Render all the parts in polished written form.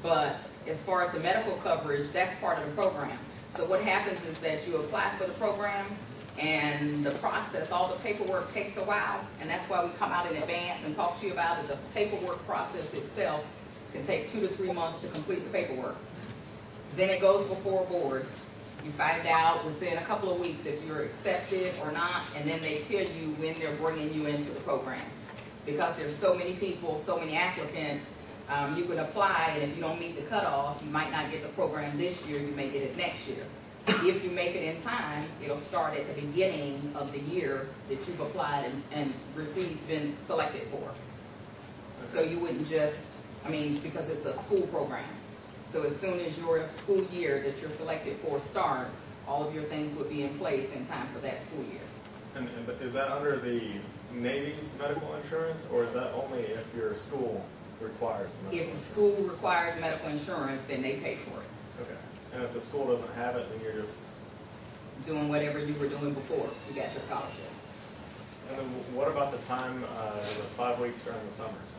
But as far as the medical coverage, that's part of the program. So what happens is that you apply for the program, and the process, all the paperwork takes a while, and that's why we come out in advance and talk to you about it. The paperwork process itself can take 2 to 3 months to complete the paperwork. Then it goes before a board. You find out within a couple of weeks if you're accepted or not, and then they tell you when they're bringing you into the program. Because there's so many people, so many applicants, you can apply, and if you don't meet the cutoff, you might not get the program this year, you may get it next year. If you make it in time, it'll start at the beginning of the year that you've applied and received, been selected for. So you wouldn't just, because it's a school program. So as soon as your school year that you're selected for starts, all of your things would be in place in time for that school year. But is that under the Navy's medical insurance, or is that only if your school requires the medical If the school requires medical insurance, then they pay for it. Okay. And if the school doesn't have it, then you're just doing whatever you were doing before you got the scholarship. And then what about the time, the 5 weeks during the summers?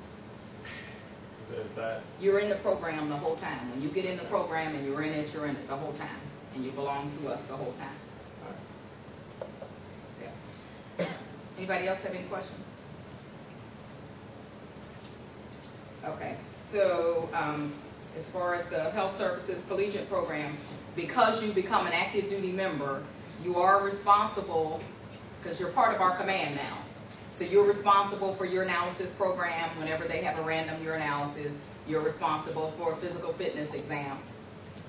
Is that? You're in the program the whole time. When you get in the program and you're in it the whole time. And you belong to us the whole time. All right. Yeah. Anybody else have any questions? Okay. So, as far as the Health Services Collegiate Program, because you become an active duty member, you are responsible, because you're part of our command now. So you're responsible for your analysis program. Whenever they have a random urinalysis, you're responsible for a physical fitness exam.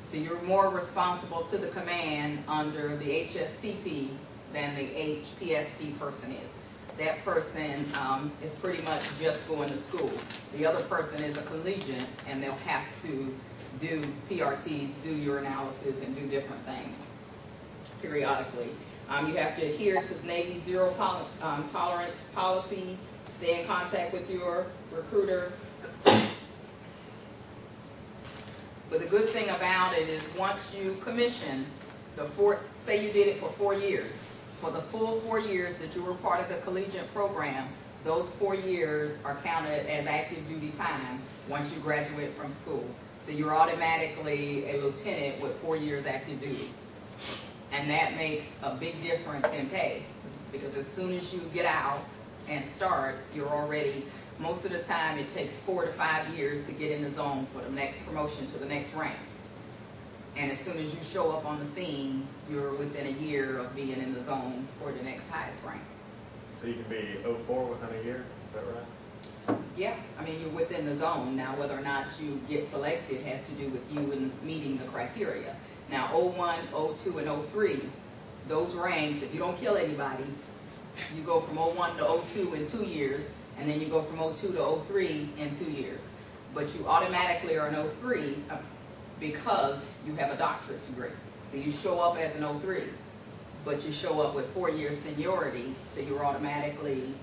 So you're more responsible to the command under the HSCP than the HPSP person is. That person is pretty much just going to school. The other person is a collegiate, and they'll have to do PRTs, do urinalysis, and do different things periodically. You have to adhere to the Navy zero tolerance policy, stay in contact with your recruiter. But the good thing about it is once you commission, say you did it for 4 years, for the full 4 years that you were part of the collegiate program, those 4 years are counted as active duty time once you graduate from school. So you're automatically a lieutenant with 4 years active duty. And that makes a big difference in pay, because as soon as you get out and start, you're already, most of the time it takes 4 to 5 years to get in the zone for the next promotion to the next rank. And as soon as you show up on the scene, you're within a year of being in the zone for the next highest rank. So you can be 04 within a year, is that right? Yeah, you're within the zone. Now, whether or not you get selected has to do with you and meeting the criteria. Now, 01, 02, and 03, those ranks, if you don't kill anybody, you go from 01 to 02 in 2 years, and then you go from 02 to 03 in 2 years. But you automatically are an 03 because you have a doctorate degree. So you show up as an 03, but you show up with 4 years seniority, so you're automatically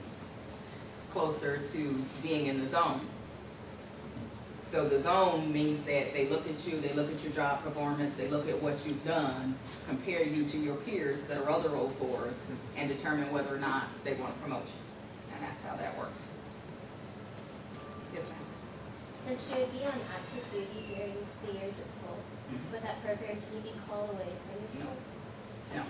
closer to being in the zone. So the zone means that they look at you, they look at your job performance, they look at what you've done, compare you to your peers that are other 04s, and determine whether or not they want a promotion. And that's how that works. Yes, ma'am. Since you would be on active duty during the years of school, with that program, can you be called away from your school? No.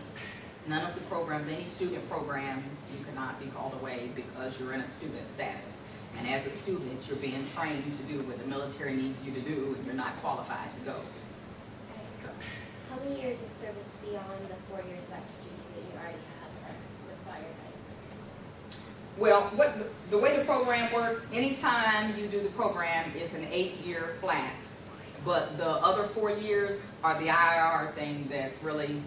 None of the programs, any student program, you cannot be called away because you're in a student status. And as a student, you're being trained to do what the military needs you to do, and you're not qualified to go. Okay. So, how many years of service beyond the 4 years of active duty that you already have are required by? well, the way the program works, anytime you do the program, it's an 8-year flat. But the other 4 years are the IR thing that's really,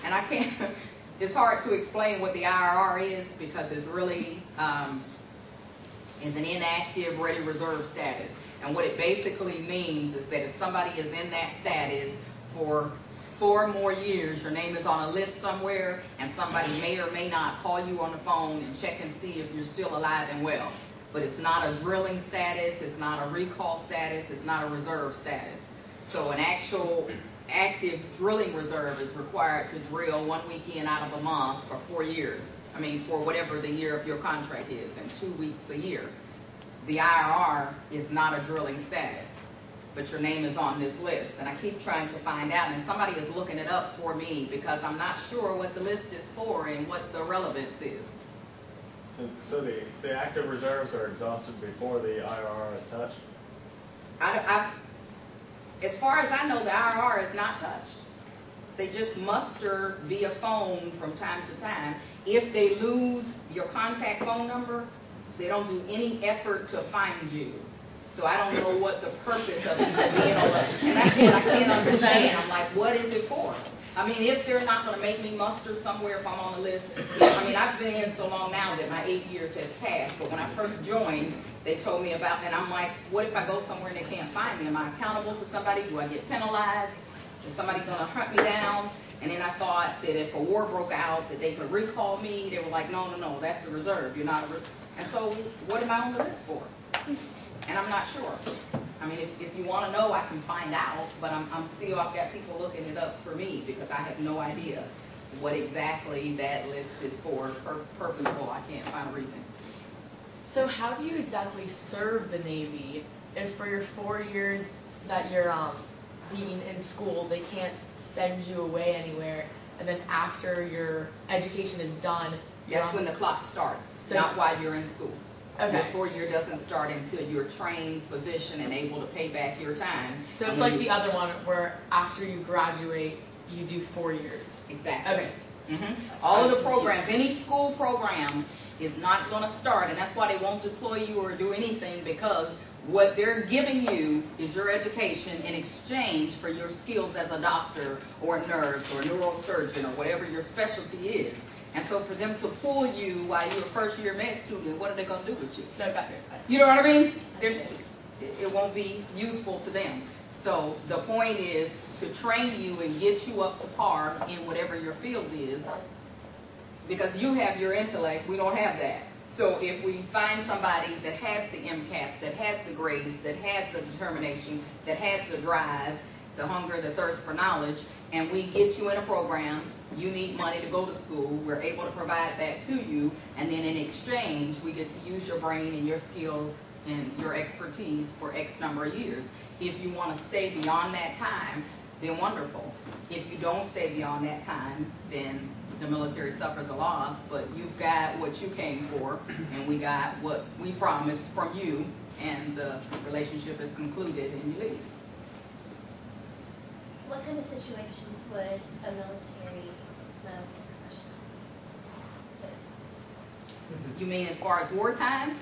and I can't, it's hard to explain what the IRR is because it's really is an inactive ready reserve status. And what it basically means is that if somebody is in that status for 4 more years, your name is on a list somewhere, and somebody may or may not call you on the phone and check and see if you're still alive and well. But it's not a drilling status, it's not a recall status, it's not a reserve status. So an actual active drilling reserve is required to drill 1 weekend out of a month for 4 years. For whatever the year of your contract is, and 2 weeks a year. the IRR is not a drilling status, but your name is on this list. And I keep trying to find out, and somebody is looking it up for me because I'm not sure what the list is for and what the relevance is. And so the active reserves are exhausted before the IRR is touched? As far as I know, the IRR is not touched. They just muster via phone from time to time. If they lose your contact phone number, they don't do any effort to find you. So I don't know what the purpose of even being on the, and that's what I can't understand. I'm like, what is it for? I mean, if they're not going to make me muster somewhere if I'm on the list, I mean, I've been in so long now that my 8 years have passed, but when I first joined, they told me about, and I'm like, what if I go somewhere and they can't find me? Am I accountable to somebody? Do I get penalized? Is somebody going to hunt me down? And then I thought that if a war broke out, that they could recall me. They were like, no, no, no, that's the reserve. You're not a and so what am I on the list for? And I'm not sure. I mean, if you want to know, I can find out, but I've got people looking it up for me because I have no idea what exactly that list is for. Purposeful, I can't find a reason. So how do you exactly serve the Navy if for your 4 years that you're being in school, they can't send you away anywhere, and then after your education is done, That's when the clock starts, So- not while you're in school. Okay. Your 4 year doesn't start until you're a trained physician and able to pay back your time. So And it's when like you- the other one where after you graduate, you do 4 years. Exactly. Okay. All of the I was programs, confused. any school program is not going to start, and that's why they won't deploy you or do anything, because what they're giving you is your education in exchange for your skills as a doctor or a nurse or a neurosurgeon or whatever your specialty is. And so for them to pull you while you're a first year med student, what are they going to do with you? No, gotcha. You know what I mean? It won't be useful to them. So the point is to train you and get you up to par in whatever your field is, because you have your intellect, we don't have that. So if we find somebody that has the MCATs, that has the grades, that has the determination, that has the drive, the hunger, the thirst for knowledge, and we get you in a program, you need money to go to school, we're able to provide that to you, and then in exchange, we get to use your brain and your skills and your expertise for X number of years. If you want to stay beyond that time, then wonderful. If you don't stay beyond that time, then the military suffers a loss, but you've got what you came for, and we got what we promised from you, and the relationship is concluded and you leave. What kind of situations would a military medical professional fit? You mean as far as wartime?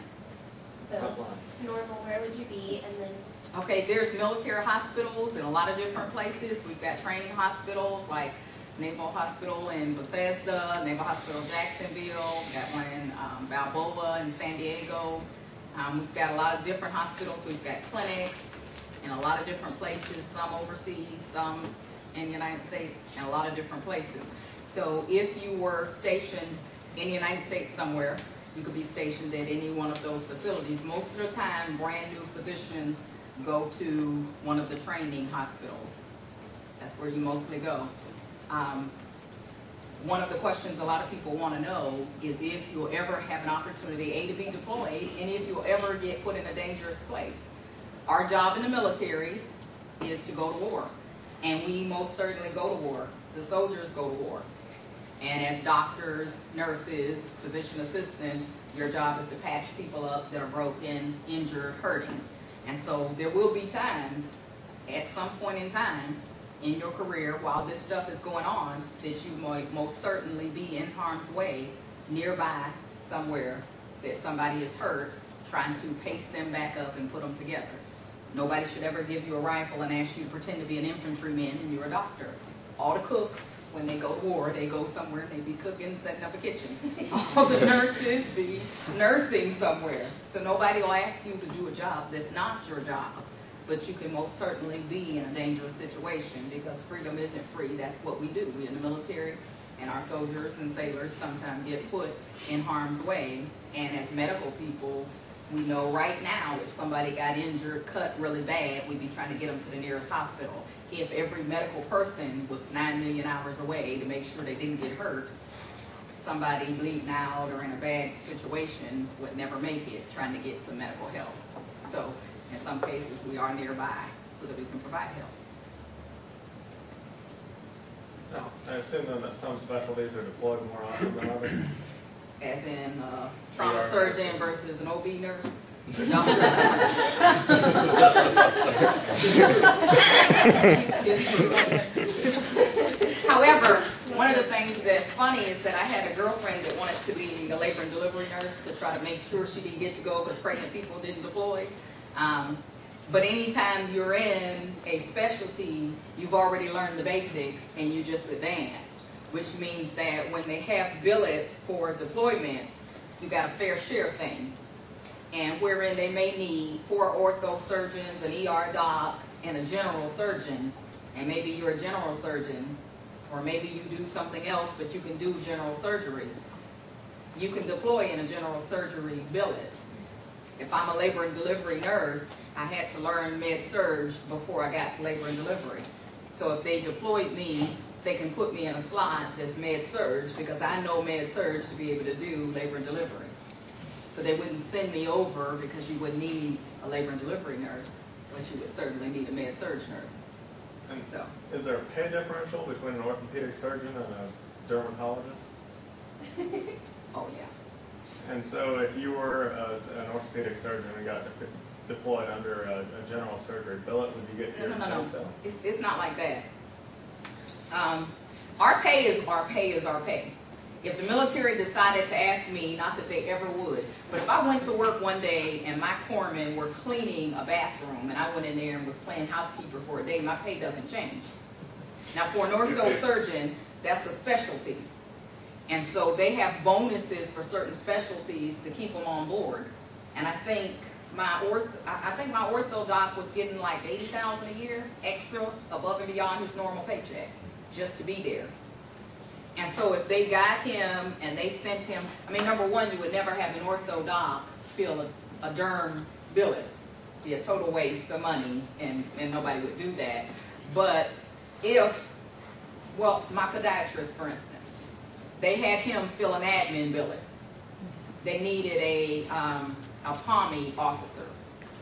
So Top line. to normal, where would you be? And then Okay, there's military hospitals in a lot of different places. We've got training hospitals like Naval Hospital in Bethesda, Naval Hospital Jacksonville, we've got one in Balboa in San Diego. We've got a lot of different hospitals. We've got clinics in a lot of different places, some overseas, some in the United States, and a lot of different places. So if you were stationed in the United States somewhere, you could be stationed at any one of those facilities. Most of the time, brand new physicians go to one of the training hospitals. That's where you mostly go. One of the questions a lot of people want to know is if you'll ever have an opportunity, to be deployed, and if you'll ever get put in a dangerous place. Our job in the military is to go to war, and we most certainly go to war. The soldiers go to war. And as doctors, nurses, physician assistants, your job is to patch people up that are broken, injured, hurting. And so there will be times, at some point in time in your career, while this stuff is going on, that you might most certainly be in harm's way, nearby somewhere, that somebody is hurt, trying to pace them back up and put them together. Nobody should ever give you a rifle and ask you to pretend to be an infantryman and you're a doctor. All the cooks, when they go to war, they go somewhere and they be cooking, setting up a kitchen. All the nurses be nursing somewhere. So nobody will ask you to do a job that's not your job. But you can most certainly be in a dangerous situation, because freedom isn't free. That's what we do. We in the military, and our soldiers and sailors sometimes get put in harm's way. And as medical people, we know right now if somebody got injured, cut really bad, we'd be trying to get them to the nearest hospital. If every medical person was 9 million hours away to make sure they didn't get hurt, somebody bleeding out or in a bad situation would never make it trying to get to medical help. So in some cases, we are nearby so that we can provide help. No, I assume then that some specialties are deployed more often than others. As in trauma ER surgeon versus an OB nurse. It's true. However, one of the things that's funny is that I had a girlfriend that wanted to be a labor and delivery nurse to try to make sure she didn't get to go because pregnant people didn't deploy. But anytime you're in a specialty, you've already learned the basics and you just advanced, which means that when they have billets for deployments, you got a fair share thing. And wherein they may need 4 ortho surgeons, an ER doc, and a general surgeon, and maybe you're a general surgeon, or maybe you do something else, but you can do general surgery. You can deploy in a general surgery billet. If I'm a labor and delivery nurse, I had to learn med-surg before I got to labor and delivery. So if they deployed me, they can put me in a slot that's med-surg because I know med-surg to be able to do labor and delivery. So they wouldn't send me over because you would need a labor and delivery nurse, but you would certainly need a med-surg nurse. And So, is there a pay differential between an orthopedic surgeon and a dermatologist? oh yeah. And so if you were an orthopedic surgeon and got deployed under a general surgery billet, would you get your pay still? It's not like that. Our pay is our pay is our pay. If the military decided to ask me, not that they ever would, but if I went to work one day and my corpsmen were cleaning a bathroom and I went in there and was playing housekeeper for a day, my pay doesn't change. Now for an ortho surgeon, that's a specialty. And so they have bonuses for certain specialties to keep them on board. And I think my ortho doc was getting like $80,000 a year extra above and beyond his normal paycheck just to be there. And so if they got him and they sent him, I mean, number one, you would never have an ortho doc fill a derm billet. It'd be a total waste of money, and nobody would do that. But if, well, my podiatrist, for instance, they had him fill an admin billet. They needed a POMI officer,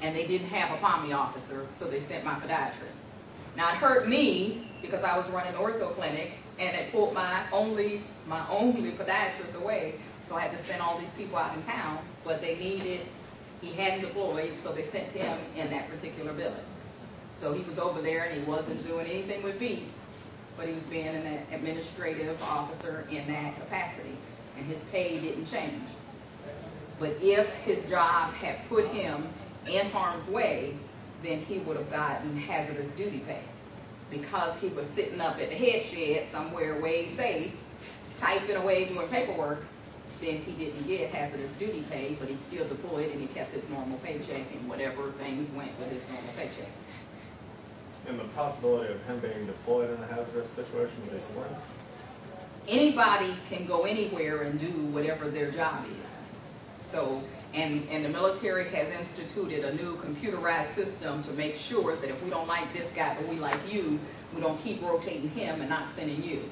and they didn't have a POMI officer, so they sent my podiatrist. Now, it hurt me because I was running an ortho clinic, and it pulled my only podiatrist away, so I had to send all these people out in town, but they needed, he hadn't deployed, so they sent him in that particular billet. So he was over there, and he wasn't doing anything with feet, but he was being an administrative officer in that capacity, and his pay didn't change. But if his job had put him in harm's way, then he would have gotten hazardous duty pay. Because he was sitting up at the head shed somewhere way safe, typing away doing paperwork, then he didn't get hazardous duty pay, but he still deployed and he kept his normal paycheck and whatever things went with his normal paycheck. And the possibility of him being deployed in a hazardous situation is slim. Anybody can go anywhere and do whatever their job is. So, and the military has instituted a new computerized system to make sure that if we don't like this guy but we like you, we don't keep rotating him and not sending you.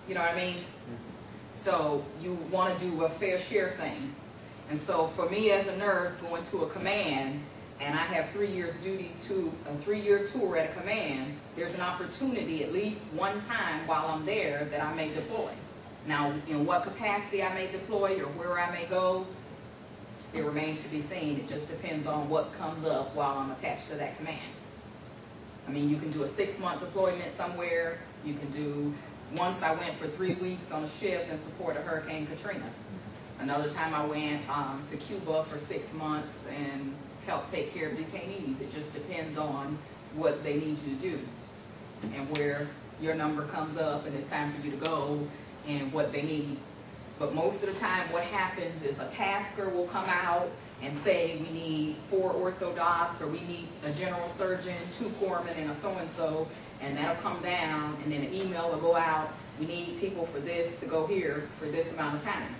You know what I mean? So you want to do a fair share thing. And so for me as a nurse going to a command, and I have 3 years duty to a 3-year tour at a command, there's an opportunity at least one time while I'm there that I may deploy. Now, in what capacity I may deploy or where I may go, it remains to be seen. It just depends on what comes up while I'm attached to that command. I mean, you can do a 6-month deployment somewhere. You can do, once I went for 3 weeks on a ship in support of Hurricane Katrina. Another time I went to Cuba for 6 months and helped take care of detainees. It just depends on what they need you to do and where your number comes up and it's time for you to go and what they need. But most of the time what happens is a tasker will come out and say we need 4 ortho docs or we need a general surgeon, 2 corpsmen and a so-and-so, and that'll come down and then an email will go out, we need people for this to go here for this amount of time.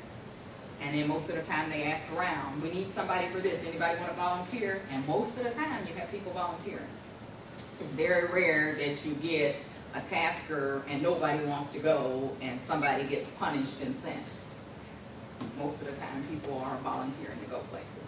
And then most of the time they ask around, we need somebody for this, anybody want to volunteer? And most of the time you have people volunteering. It's very rare that you get a tasker and nobody wants to go and somebody gets punished and sent. most of the time people are volunteering to go places.